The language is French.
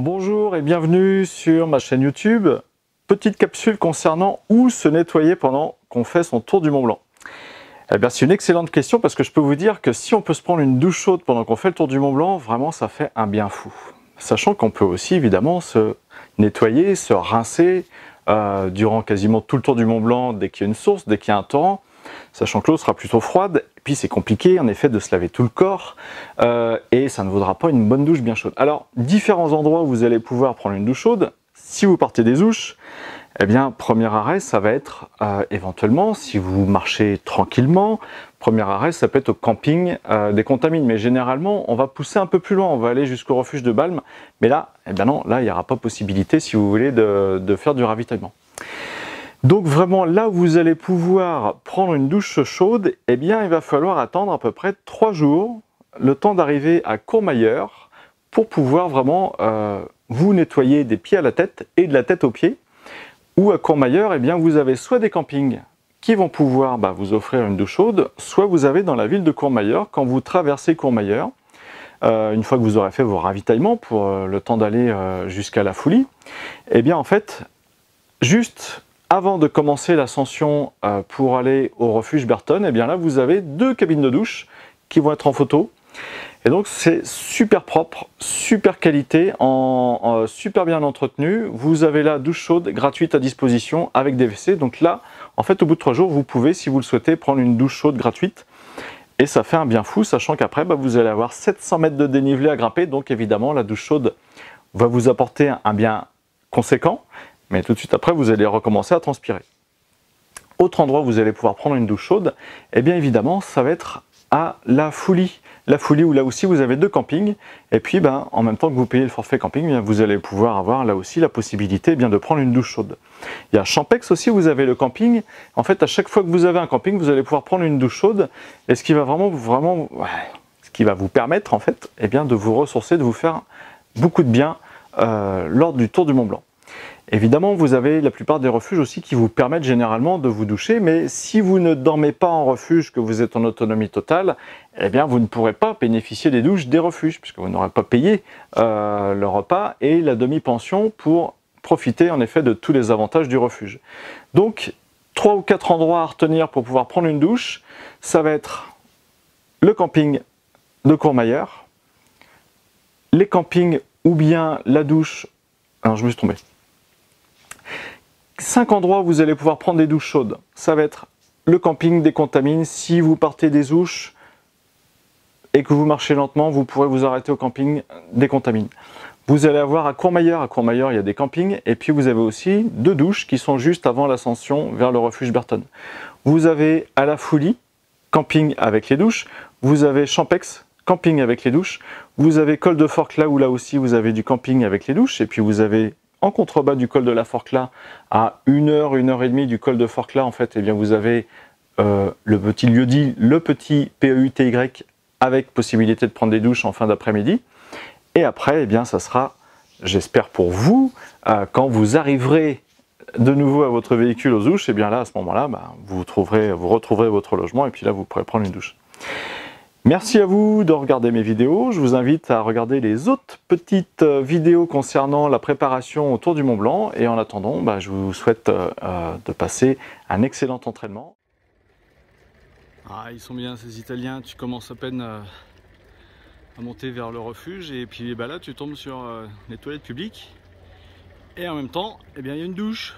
Bonjour et bienvenue sur ma chaîne YouTube. Petite capsule concernant où se nettoyer pendant qu'on fait son tour du Mont Blanc. Eh bien, c'est une excellente question parce que je peux vous dire que si on peut se prendre une douche chaude pendant qu'on fait le tour du Mont Blanc, vraiment ça fait un bien fou. Sachant qu'on peut aussi évidemment se nettoyer, se rincer durant quasiment tout le tour du Mont Blanc dès qu'il y a une source, dès qu'il y a un torrent. Sachant que l'eau sera plutôt froide, et puis c'est compliqué en effet de se laver tout le corps, et ça ne vaudra pas une bonne douche bien chaude. Alors, différents endroits où vous allez pouvoir prendre une douche chaude, si vous partez des Ouches, eh bien, premier arrêt, ça va être éventuellement, si vous marchez tranquillement, premier arrêt, ça peut être au camping des Contamines, mais généralement, on va pousser un peu plus loin, on va aller jusqu'au refuge de Balme, mais là, eh bien non, là, il n'y aura pas possibilité, si vous voulez, de faire du ravitaillement. Donc vraiment là où vous allez pouvoir prendre une douche chaude, eh bien il va falloir attendre à peu près 3 jours, le temps d'arriver à Courmayeur, pour pouvoir vraiment vous nettoyer des pieds à la tête et de la tête aux pieds. Ou à Courmayeur, eh bien vous avez soit des campings qui vont pouvoir vous offrir une douche chaude, soit vous avez dans la ville de Courmayeur, quand vous traversez Courmayeur, une fois que vous aurez fait vos ravitaillements pour le temps d'aller jusqu'à la Foulie, eh bien en fait, juste avant de commencer l'ascension pour aller au refuge Berton, eh bien là vous avez 2 cabines de douche qui vont être en photo. Et donc c'est super propre, super qualité, super bien entretenu. Vous avez la douche chaude gratuite à disposition avec des WC. Donc là, en fait, au bout de 3 jours, vous pouvez, si vous le souhaitez, prendre une douche chaude gratuite. Et ça fait un bien fou, sachant qu'après, vous allez avoir 700 mètres de dénivelé à grimper. Donc évidemment, la douche chaude va vous apporter un bien conséquent. Mais tout de suite après, vous allez recommencer à transpirer. Autre endroit où vous allez pouvoir prendre une douche chaude, eh bien évidemment, ça va être à la Foulie. La Foulie où là aussi vous avez 2 campings. Et puis en même temps que vous payez le forfait camping, vous allez pouvoir avoir là aussi la possibilité de prendre une douche chaude. Il y a Champex aussi, vous avez le camping. En fait, à chaque fois que vous avez un camping, vous allez pouvoir prendre une douche chaude. Et ce qui va ce qui va vous permettre en fait, eh bien, de vous ressourcer, de vous faire beaucoup de bien lors du tour du Mont Blanc. Évidemment, vous avez la plupart des refuges aussi qui vous permettent généralement de vous doucher, mais si vous ne dormez pas en refuge, que vous êtes en autonomie totale, eh bien vous ne pourrez pas bénéficier des douches des refuges, puisque vous n'aurez pas payé le repas et la demi-pension pour profiter en effet de tous les avantages du refuge. Donc, 3 ou 4 endroits à retenir pour pouvoir prendre une douche, ça va être le camping de Courmayeur, les campings ou bien la douche... Alors, je me suis trompé. 5 endroits où vous allez pouvoir prendre des douches chaudes. Ça va être le camping des Contamines. Si vous partez des Ouches et que vous marchez lentement, vous pourrez vous arrêter au camping des Contamines. Vous allez avoir à Courmayeur. À Courmayeur, il y a des campings. Et puis vous avez aussi 2 douches qui sont juste avant l'ascension vers le refuge Berton. Vous avez à la Foulie, camping avec les douches. Vous avez Champex, camping avec les douches. Vous avez Col de Forclaz où là aussi vous avez du camping avec les douches. Et puis vous avez en contrebas du col de la Forclaz, à 1 heure, 1 heure et demie du col de Forclaz, en fait, eh bien, vous avez le petit lieu-dit, le petit PEUTY, avec possibilité de prendre des douches en fin d'après-midi. Et après, eh bien, ça sera, j'espère pour vous, quand vous arriverez de nouveau à votre véhicule aux Ouches, eh bien là, à ce moment-là, vous retrouverez votre logement et puis là, vous pourrez prendre une douche. Merci à vous de regarder mes vidéos. Je vous invite à regarder les autres petites vidéos concernant la préparation au Tour du Mont Blanc. Et en attendant, je vous souhaite de passer un excellent entraînement. Ah, ils sont bien ces Italiens. Tu commences à peine à monter vers le refuge et puis là tu tombes sur les toilettes publiques. Et en même temps, eh bien, il y a une douche.